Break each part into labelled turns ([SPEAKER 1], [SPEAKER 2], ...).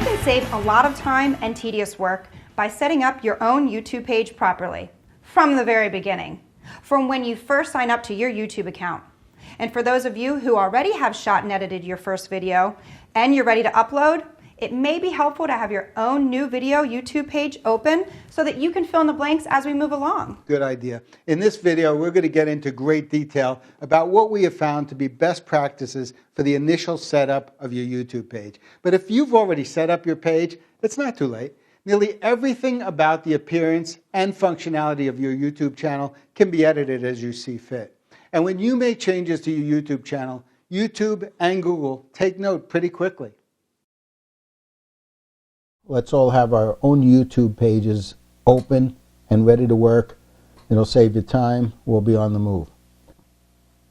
[SPEAKER 1] can save a lot of time and tedious work by setting up your own YouTube page properly from the very beginning, from when you first sign up to your YouTube account. And for those of you who already have shot and edited your first video and you're ready to upload, it may be helpful to have your own new video YouTube page open so that you can fill in the blanks as we move along.
[SPEAKER 2] Good idea. In this video, we're going to get into great detail about what we have found to be best practices for the initial setup of your YouTube page. But if you've already set up your page, it's not too late. Nearly everything about the appearance and functionality of your YouTube channel can be edited as you see fit. And when you make changes to your YouTube channel, YouTube and Google take note pretty quickly. Let's all have our own YouTube pages open and ready to work. It'll save you time. We'll be on the move.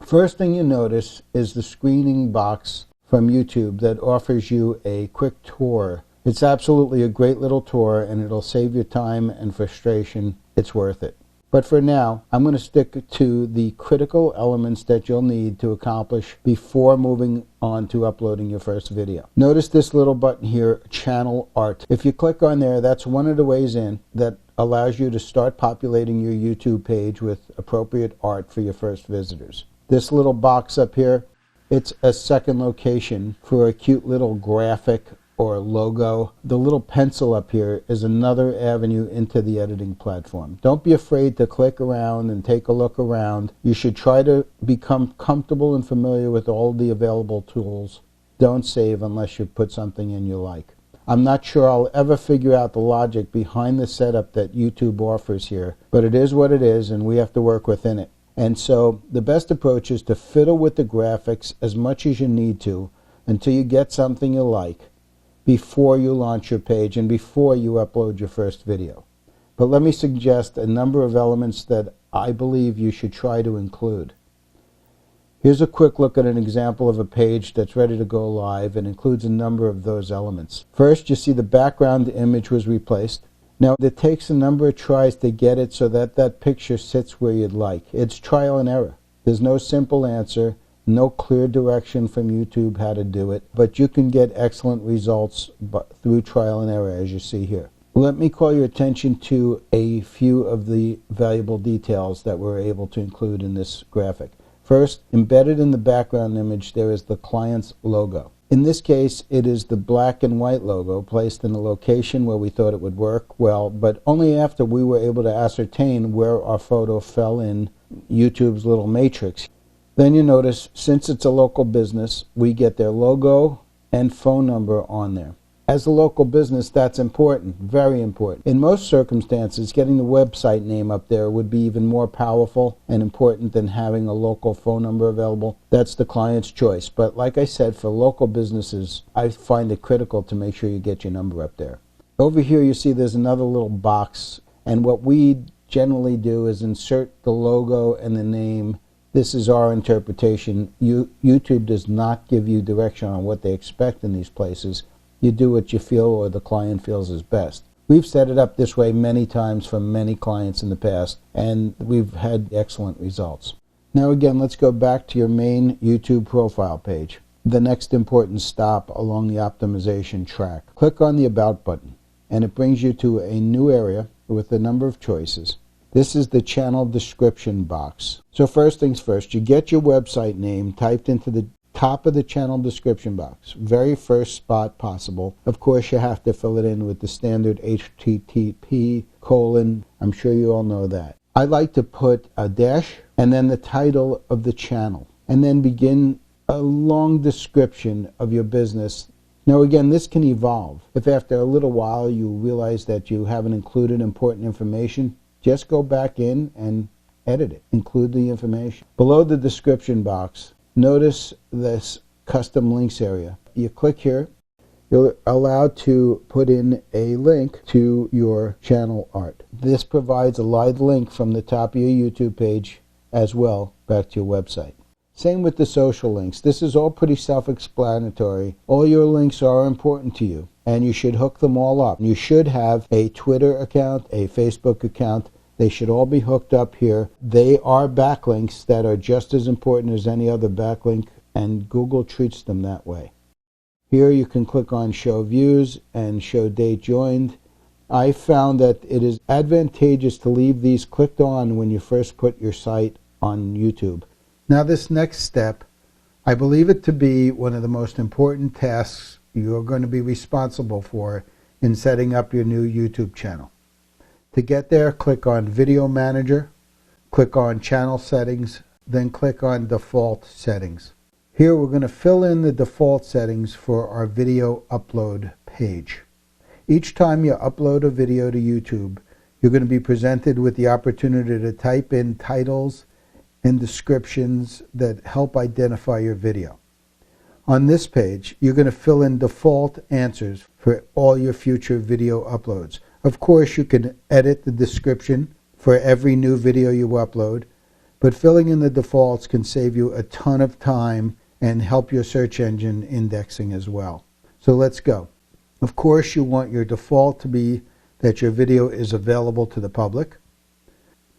[SPEAKER 2] First thing you notice is the screening box from YouTube that offers you a quick tour. It's absolutely a great little tour, and it'll save you time and frustration. It's worth it. But for now, I'm going to stick to the critical elements that you'll need to accomplish before moving on to uploading your first video. Notice this little button here, Channel Art. If you click on there, that's one of the ways in that allows you to start populating your YouTube page with appropriate art for your first visitors. This little box up here, it's a second location for a cute little graphic or logo. The little pencil up here is another avenue into the editing platform. Don't be afraid to click around and take a look around. You should try to become comfortable and familiar with all the available tools. Don't save unless you put something in you like. I'm not sure I'll ever figure out the logic behind the setup that YouTube offers here, but it is what it is, and we have to work within it. And so the best approach is to fiddle with the graphics as much as you need to until you get something you like, before you launch your page and before you upload your first video. But let me suggest a number of elements that I believe you should try to include. Here's a quick look at an example of a page that's ready to go live and includes a number of those elements. First, you see the background image was replaced. Now, it takes a number of tries to get it so that that picture sits where you'd like. It's trial and error. There's no simple answer. No clear direction from YouTube how to do it, but you can get excellent results through trial and error, as you see here. Let me call your attention to a few of the valuable details that we're able to include in this graphic. First, embedded in the background image, there is the client's logo. In this case, it is the black and white logo placed in a location where we thought it would work well, but only after we were able to ascertain where our photo fell in YouTube's little matrix. Then you notice, since it's a local business, we get their logo and phone number on there. As a local business, that's important, very important. In most circumstances, getting the website name up there would be even more powerful and important than having a local phone number available. That's the client's choice. But like I said, for local businesses, I find it critical to make sure you get your number up there. Over here, you see there's another little box, and what we generally do is insert the logo and the name. This is our interpretation. YouTube does not give you direction on what they expect in these places. You do what you feel or the client feels is best. We've set it up this way many times for many clients in the past, and we've had excellent results. Now again, let's go back to your main YouTube profile page, the next important stop along the optimization track. Click on the About button, and it brings you to a new area with a number of choices. This is the channel description box. So first things first, you get your website name typed into the top of the channel description box. Very first spot possible. Of course, you have to fill it in with the standard HTTP:. I'm sure you all know that. I like to put a dash and then the title of the channel, and then begin a long description of your business. Now again, this can evolve. If after a little while you realize that you haven't included important information, just go back in and edit it. Include the information. Below the description box, notice this custom links area. You click here, you're allowed to put in a link to your channel art. This provides a live link from the top of your YouTube page as well back to your website. Same with the social links. This is all pretty self-explanatory. All your links are important to you, and you should hook them all up. You should have a Twitter account, a Facebook account. They should all be hooked up here. They are backlinks that are just as important as any other backlink, and Google treats them that way. Here you can click on Show Views and Show Date Joined. I found that it is advantageous to leave these clicked on when you first put your site on YouTube. Now this next step, I believe it to be one of the most important tasks you're going to be responsible for in setting up your new YouTube channel. To get there, click on Video Manager, click on Channel Settings, then click on Default Settings. Here we're going to fill in the default settings for our video upload page. Each time you upload a video to YouTube, you're going to be presented with the opportunity to type in titles and descriptions that help identify your video. On this page, you're going to fill in default answers for all your future video uploads. Of course, you can edit the description for every new video you upload, but filling in the defaults can save you a ton of time and help your search engine indexing as well. So let's go. Of course, you want your default to be that your video is available to the public.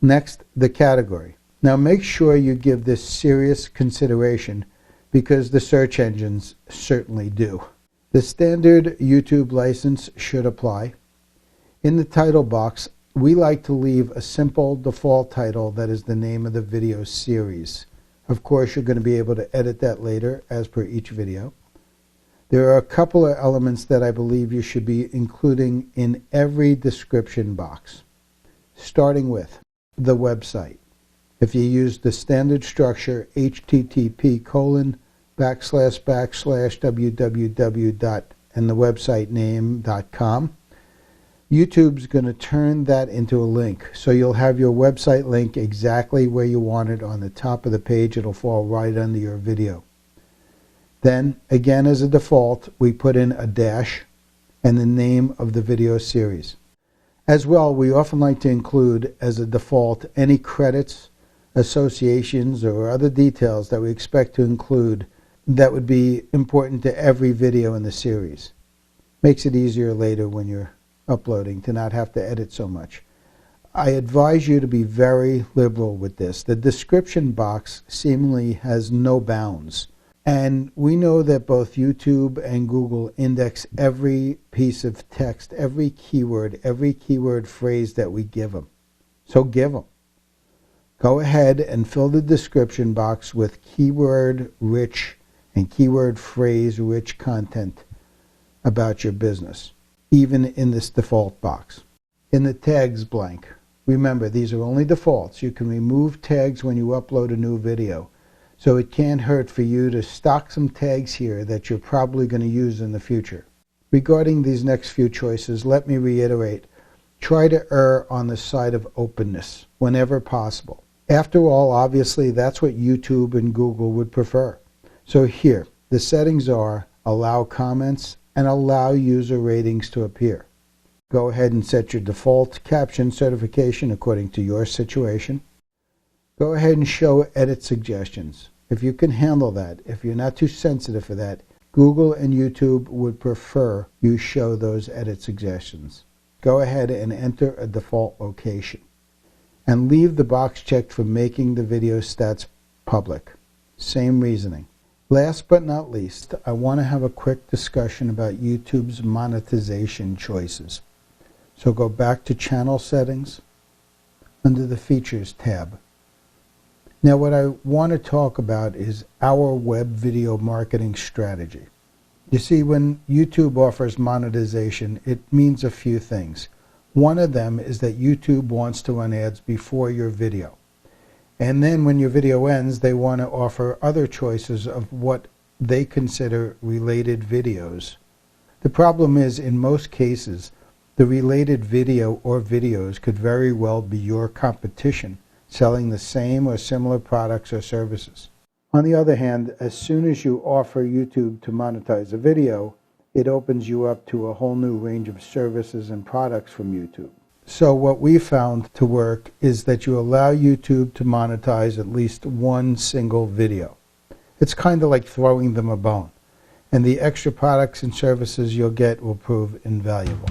[SPEAKER 2] Next, the category. Now make sure you give this serious consideration because the search engines certainly do. The standard YouTube license should apply. In the title box, we like to leave a simple default title that is the name of the video series. Of course, you're going to be able to edit that later as per each video. There are a couple of elements that I believe you should be including in every description box, starting with the website. If you use the standard structure http://www. and the website name.com, YouTube's going to turn that into a link. So you'll have your website link exactly where you want it on the top of the page. It'll fall right under your video. Then, again as a default, we put in a dash and the name of the video series. As well, we often like to include as a default any credits, associations, or other details that we expect to include that would be important to every video in the series. Makes it easier later when you're uploading to not have to edit so much. I advise you to be very liberal with this. The description box seemingly has no bounds. And we know that both YouTube and Google index every piece of text, every keyword phrase that we give them. So give them. Go ahead and fill the description box with keyword-rich and keyword phrase-rich content about your business, even in this default box. In the tags blank, remember these are only defaults. You can remove tags when you upload a new video. So it can't hurt for you to stock some tags here that you're probably going to use in the future. Regarding these next few choices, let me reiterate, try to err on the side of openness whenever possible. After all, obviously, that's what YouTube and Google would prefer. So here, the settings are allow comments and allow user ratings to appear. Go ahead and set your default caption certification according to your situation. Go ahead and show edit suggestions. If you can handle that, if you're not too sensitive for that, Google and YouTube would prefer you show those edit suggestions. Go ahead and enter a default location. And leave the box checked for making the video stats public. Same reasoning. Last but not least, I want to have a quick discussion about YouTube's monetization choices. So go back to Channel Settings under the Features tab. Now what I want to talk about is our web video marketing strategy. You see, when YouTube offers monetization, it means a few things. One of them is that YouTube wants to run ads before your video. And then when your video ends, they want to offer other choices of what they consider related videos. The problem is, in most cases, the related video or videos could very well be your competition, selling the same or similar products or services. On the other hand, as soon as you offer YouTube to monetize a video, it opens you up to a whole new range of services and products from YouTube. So what we found to work is that you allow YouTube to monetize at least one single video. It's kind of like throwing them a bone, and the extra products and services you'll get will prove invaluable.